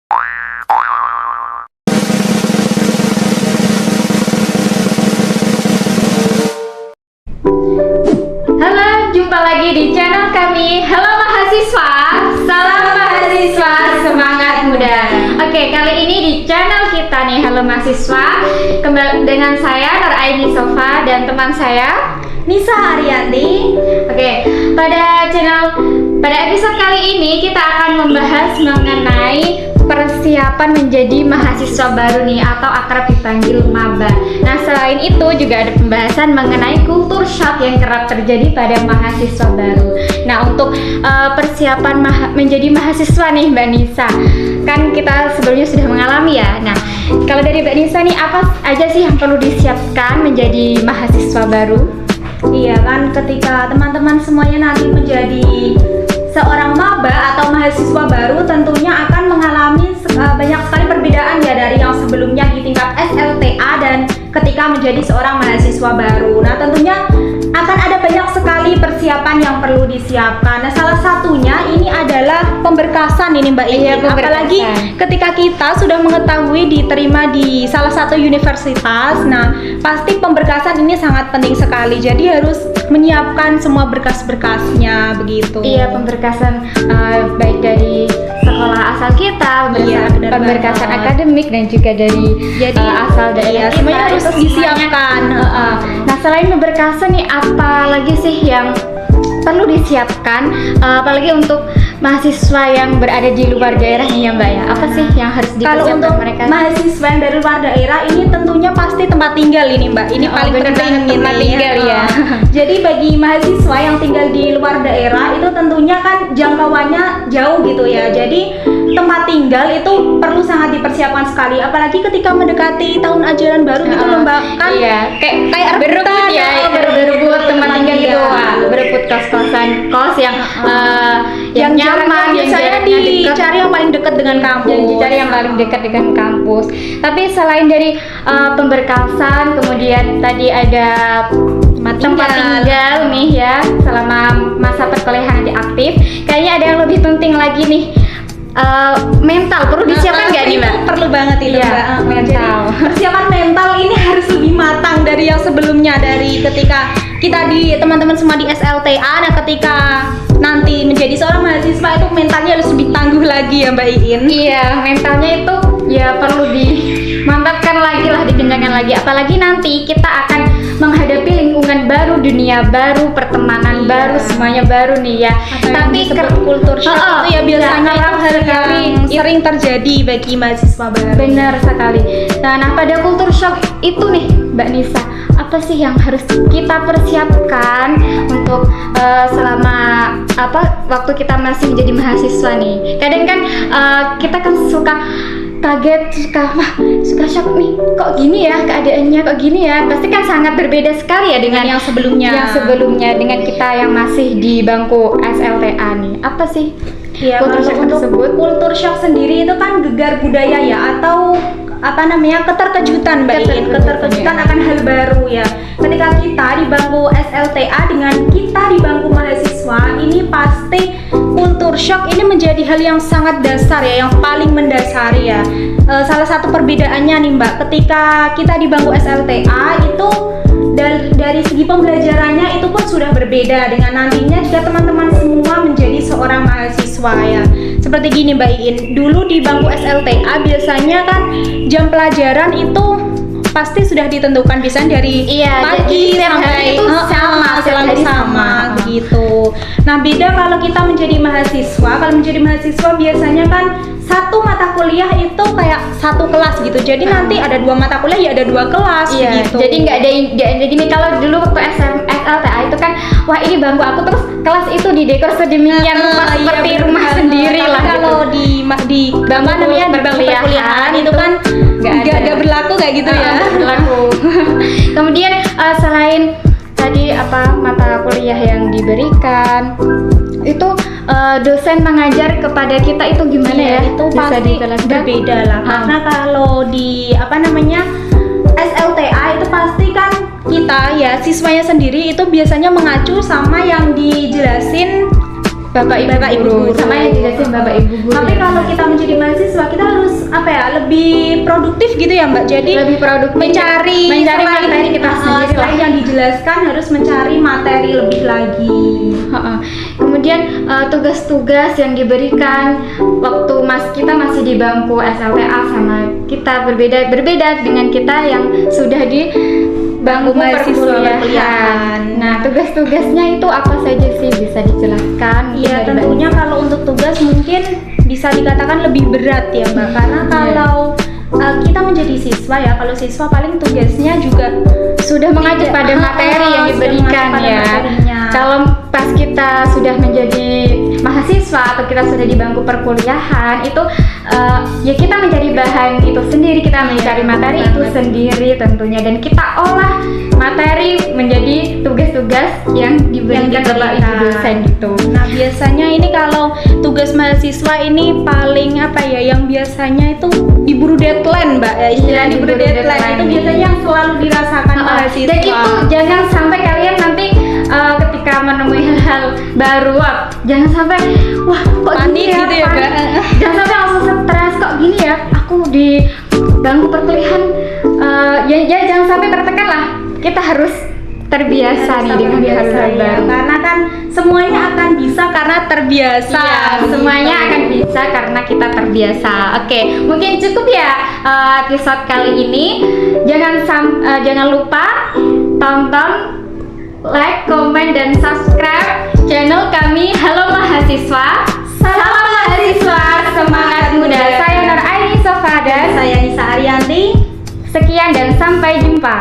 Halo, jumpa lagi di channel kami. Halo mahasiswa, salam mahasiswa, semangat muda. Oke, kali ini di channel kita nih, Halo Mahasiswa, kembali dengan saya Nur Aini Sofa dan teman saya Nisa Ariyanti. Oke, pada episode kali ini kita akan membahas mengenai persiapan menjadi mahasiswa baru nih, atau akrab dipanggil maba. Nah, selain itu juga ada pembahasan mengenai kultur shock yang kerap terjadi pada mahasiswa baru. Nah, untuk persiapan menjadi mahasiswa nih Mbak Nisa, kan kita sebelumnya sudah mengalami ya. Nah, kalau dari Mbak Nisa nih, apa aja sih yang perlu disiapkan menjadi mahasiswa baru? Iya kan, ketika teman-teman semuanya nanti menjadi seorang maba atau mahasiswa baru, tentunya akan mengalami banyak sekali perbedaan ya dari yang sebelumnya di tingkat SLTA dan ketika menjadi seorang mahasiswa baru. Nah, tentunya akan ada banyak sekali persiapan yang perlu disiapkan. Nah, salah satunya ini adalah pemberkasan ini Mbak Ini. Apalagi ketika kita sudah mengetahui diterima di salah satu universitas, nah pasti pemberkasan ini sangat penting sekali. Jadi harus menyiapkan semua berkas-berkasnya begitu. Iya, pemberkasan baik dari sekolah asal kita, pemberkasan akademik dan juga dari asal daerah kita, semuanya harus disiapkan. Nah, selain pemberkasan nih, apa lagi sih yang perlu disiapkan, apalagi untuk mahasiswa yang berada di luar daerah nih ya Mbak ya? Apa sih yang harus dipersiapkan? Kalau untuk mereka mahasiswa yang dari luar daerah ini tentunya pasti tempat tinggal ini Mbak. Ini paling penting tempat tinggal ya. Jadi bagi mahasiswa yang tinggal di luar daerah itu tentunya kan jangkauannya jauh gitu ya. Jadi tempat tinggal itu perlu sangat dipersiapkan sekali, apalagi ketika mendekati tahun ajaran baru gitu loh Mbak. Kan kayak berebut ya, berebut tempat tinggal gitu. Berebut kos-kosan, yang nyaman, yang saya dicari yang paling dekat dengan kampus. Yang dicari yang paling dekat dengan kampus. Tapi selain dari pemberkasan, kemudian tadi ada tempat tinggal nih ya, selama masa perkuliahan nanti aktif. Kayaknya ada yang lebih penting lagi nih. Mental perlu disiapkan nggak nih Mbak? Perlu banget itu Mbak. Mental. Jadi, persiapan mental ini harus lebih matang dari yang sebelumnya, dari ketika kita di teman-teman semua di SLTA. Nah, ketika nanti menjadi seorang mahasiswa itu mentalnya harus lebih tangguh lagi ya Mbak Iin. Iya, mentalnya itu ya perlu dimantapkan lagi lah, dikencangkan lagi. Apalagi nanti kita akan menghadapi lingkungan baru, dunia baru, pertemanan baru, semuanya baru nih ya. Tapi kultur shock itu ya biasanya hal yang sering terjadi bagi mahasiswa baru. Benar sekali. Nah, pada kultur shock itu nih Mbak Nisa, apa sih yang harus kita persiapkan untuk selama waktu kita masih menjadi mahasiswa nih? Kadang kan kita kan suka kaget, suka shock nih, kok gini ya keadaannya, kok gini ya. Pasti kan sangat berbeda sekali ya dengan yang sebelumnya. Dengan kita yang masih di bangku SLTA nih. Apa sih kultur shock tersebut? Kultur shock sendiri itu kan gegar budaya ya, atau keterkejutan Mbak Iin. Keterkejutan akan hal baru ya. Ketika kita di bangku SLTA dengan kita di bangku mahasiswa, ini pasti kultur shock ini menjadi hal yang sangat dasar ya, yang paling mendasari ya. Salah satu perbedaannya nih Mbak, ketika kita di bangku SLTA itu dari segi pembelajarannya itu pun sudah berbeda dengan nantinya jika teman-teman semua menjadi seorang mahasiswa ya. Seperti gini Mbak Iin, dulu di bangku SLTA biasanya kan jam pelajaran itu pasti sudah ditentukan, bisa dari pagi sampai selalu sama begitu. Nah, beda kalau kita menjadi mahasiswa. Kalau menjadi mahasiswa biasanya kan satu mata kuliah itu kayak satu kelas gitu. Jadi nanti ada dua mata kuliah ya ada dua kelas gitu. Jadi nggak ada gini, kalau dulu waktu SLTA itu kan, wah ini bangku aku, terus kelas itu didekor sedemikian rupa seperti rumah sendiri lah. Kalau di bangku perkuliahan itu kan nggak berlaku kayak gitu ya. Berlaku. Kemudian selain tadi mata kuliah yang diberikan, itu dosen mengajar kepada kita itu gimana ya? Itu bisa pasti berbeda lah. Karena kalau di SLTA itu pasti kan kita ya siswanya sendiri itu biasanya mengacu sama yang dijelasin Bapak Ibu guru. Sama yang dijelasin Bapak Ibu guru. Tapi ya, kalau Mas. kita menjadi mahasiswa kita harus apa ya, lebih produktif gitu ya Mbak. Jadi lebih produktif mencari materi kita sendiri selain yang dijelaskan harus mencari materi lebih lagi. Kemudian tugas-tugas yang diberikan waktu kita masih di bangku SLTA sama kita berbeda dengan kita yang sudah di bangku perkuliahan. Nah, tugas-tugasnya itu apa saja sih, bisa dijelaskan? Iya, tentunya kalau untuk tugas mungkin bisa dikatakan lebih berat ya Mbak, karena kalau kita menjadi siswa ya, kalau siswa paling tugasnya juga sudah mengacu pada materi yang diberikan ya. Kalau pas kita sudah menjadi mahasiswa atau kita sudah di bangku perkuliahan itu ya kita mencari bahan itu sendiri, kita mencari materi itu sendiri tentunya, dan kita olah materi menjadi tugas-tugas yang diberikan Bapak Ibu dosen gitu. Nah, biasanya ini kalau tugas mahasiswa ini paling apa ya, yang biasanya itu diburu deadline Mbak ya, istilahnya diburu deadline itu biasanya yang selalu dirasakan mahasiswa. Dan itu jangan sampai kalian nanti ketika menemui hal-hal baru, jangan sampai wah kok panik gini gitu ya Mbak. Jangan sampai langsung stres, kok gini ya aku di bangku perkuliahan. Ya jangan sampai tertekan lah, kita harus terbiasa nih dengan hal-hal baru. Karena kan semuanya akan bisa karena terbiasa. Iya, semuanya akan bisa karena kita terbiasa. Oke, mungkin cukup ya episode kali ini. Jangan lupa tonton, like, komen, dan subscribe channel kami Halo Mahasiswa. Salam mahasiswa, semangat muda. Saya Nur Aini Sofada. Saya Nisa Arianti. Sekian dan sampai jumpa.